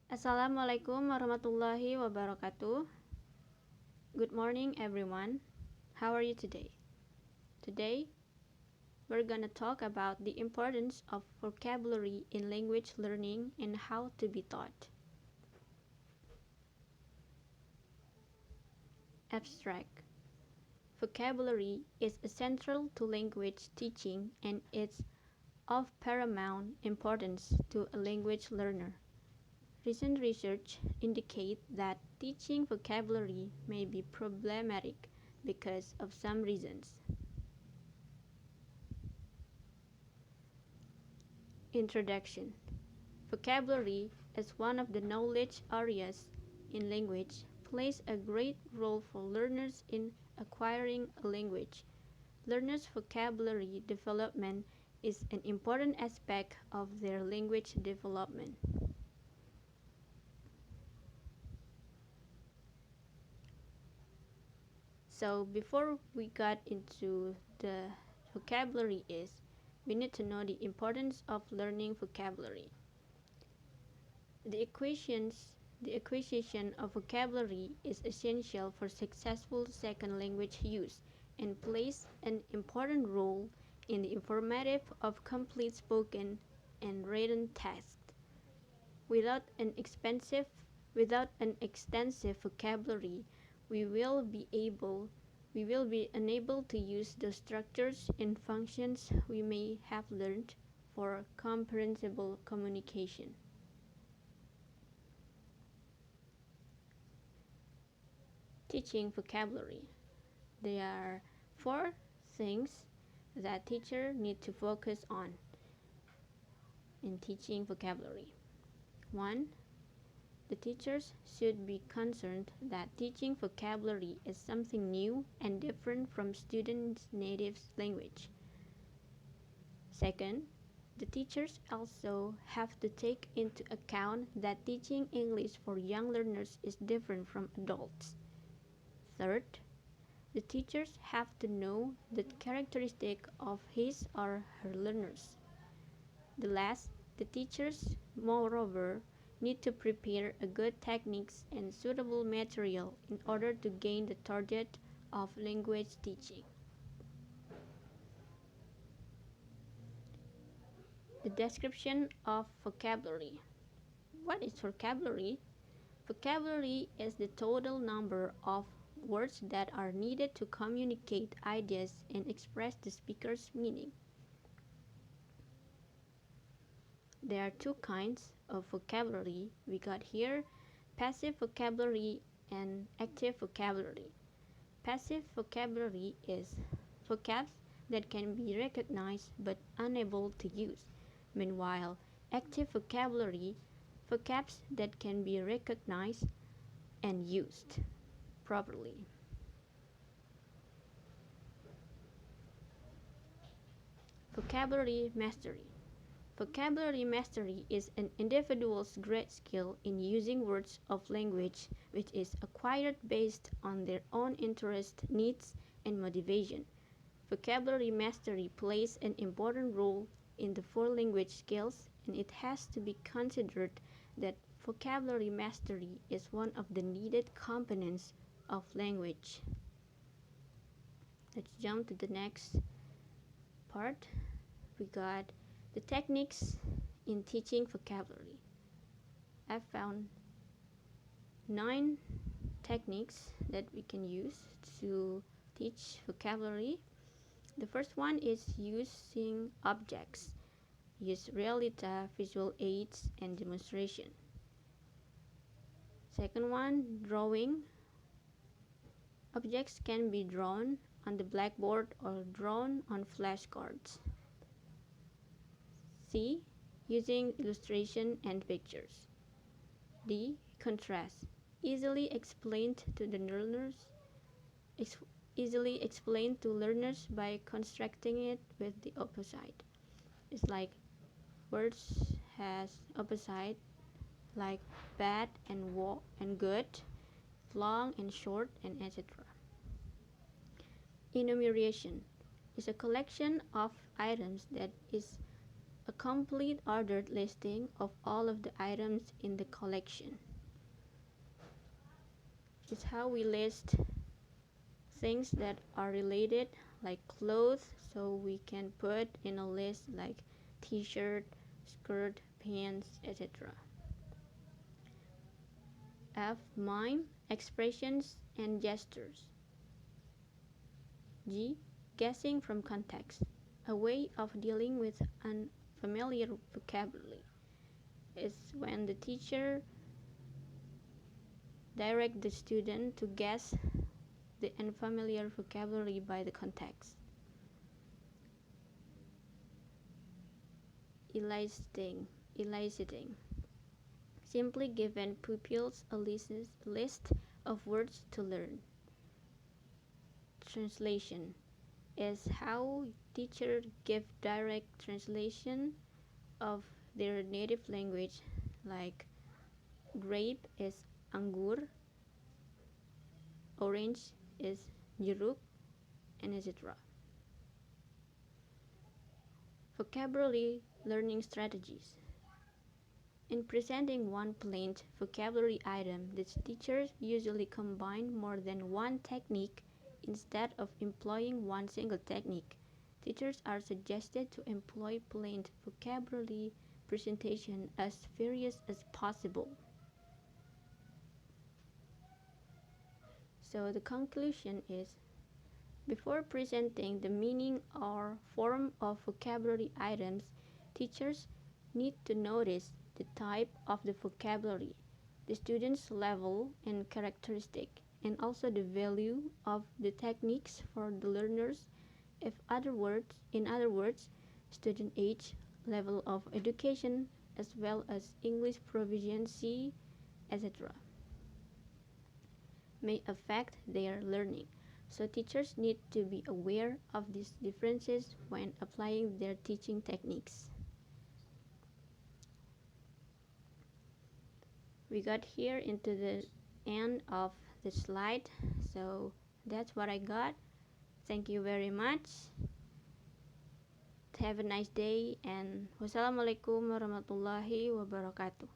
Assalamualaikum warahmatullahi wabarakatuh. Good morning, everyone. How are you today? Today, we're gonna talk about the importance of vocabulary in language learning and how to be taught. Abstract. Vocabulary is essential to language teaching and it's of paramount importance to a language learner. Recent research indicates that teaching vocabulary may be problematic because of some reasons. Introduction. Vocabulary, as one of the knowledge areas in language, plays a great role for learners in acquiring a language. Learners' vocabulary development is an important aspect of their language development. So before we got into the vocabulary we need to know the importance of learning vocabulary. The acquisition of vocabulary is essential for successful second language use and plays an important role in the formative of complete spoken and written text. Without an extensive vocabulary, we will be unable to use the structures and functions we may have learned for comprehensible communication. Teaching vocabulary. There are 4 things that teachers need to focus on in teaching vocabulary. 1. The teachers should be concerned that teaching vocabulary is something new and different from students' native language. Second, the teachers also have to take into account that teaching English for young learners is different from adults. Third, the teachers have to know the characteristic of his or her learners. The teachers, moreover, need to prepare a good techniques and suitable material in order to gain the target of language teaching. The description of vocabulary. What is vocabulary? Vocabulary is the total number of words that are needed to communicate ideas and express the speaker's meaning. There are 2 kinds of vocabulary we got here: passive vocabulary and active vocabulary. Passive vocabulary is vocabs that can be recognized but unable to use. Meanwhile, active vocabulary, vocabs that can be recognized and used properly. Vocabulary mastery. Vocabulary mastery is an individual's great skill in using words of language which is acquired based on their own interest, needs, and motivation. Vocabulary mastery plays an important role in the 4 language skills, and it has to be considered that vocabulary mastery is one of the needed components of language. Let's jump to the next part. We got the techniques in teaching vocabulary. I found 9 techniques that we can use to teach vocabulary. The first one is using objects. Use realita, visual aids, and demonstration. Second one, drawing. Objects can be drawn on the blackboard or drawn on flashcards. C. Using illustration and pictures. D. Contrast. Easily explained to learners by constructing it with the opposite. It's like words has opposite, like bad and good, long and short, and etc. Enumeration is a collection of items that is a complete ordered listing of all of the items in the collection. It's how we list things that are related, like clothes, so we can put in a list like t-shirt, skirt, pants, etc. F. Mime, expressions and gestures. G. Guessing from context, a way of dealing with unfamiliar vocabulary. Is when the teacher directs the student to guess the unfamiliar vocabulary by the context. Eliciting. Simply giving pupils a list of words to learn. Translation is how teachers give direct translation of their native language, like grape is anggur, orange is jeruk, and etc. Vocabulary learning strategies. In presenting one plain vocabulary item, the teachers usually combine more than one technique instead of employing one single technique. Teachers are suggested to employ plain vocabulary presentation as various as possible. So the conclusion is, before presenting the meaning or form of vocabulary items, teachers need to notice the type of the vocabulary, the student's level and characteristic, and also the value of the techniques for the learners. In other words, student age, level of education, as well as English proficiency, etc., may affect their learning. So teachers need to be aware of these differences when applying their teaching techniques. We got here into the end of the slide, so that's what I got. Thank you very much. Have a nice day, and wassalamualaikum warahmatullahi wabarakatuh.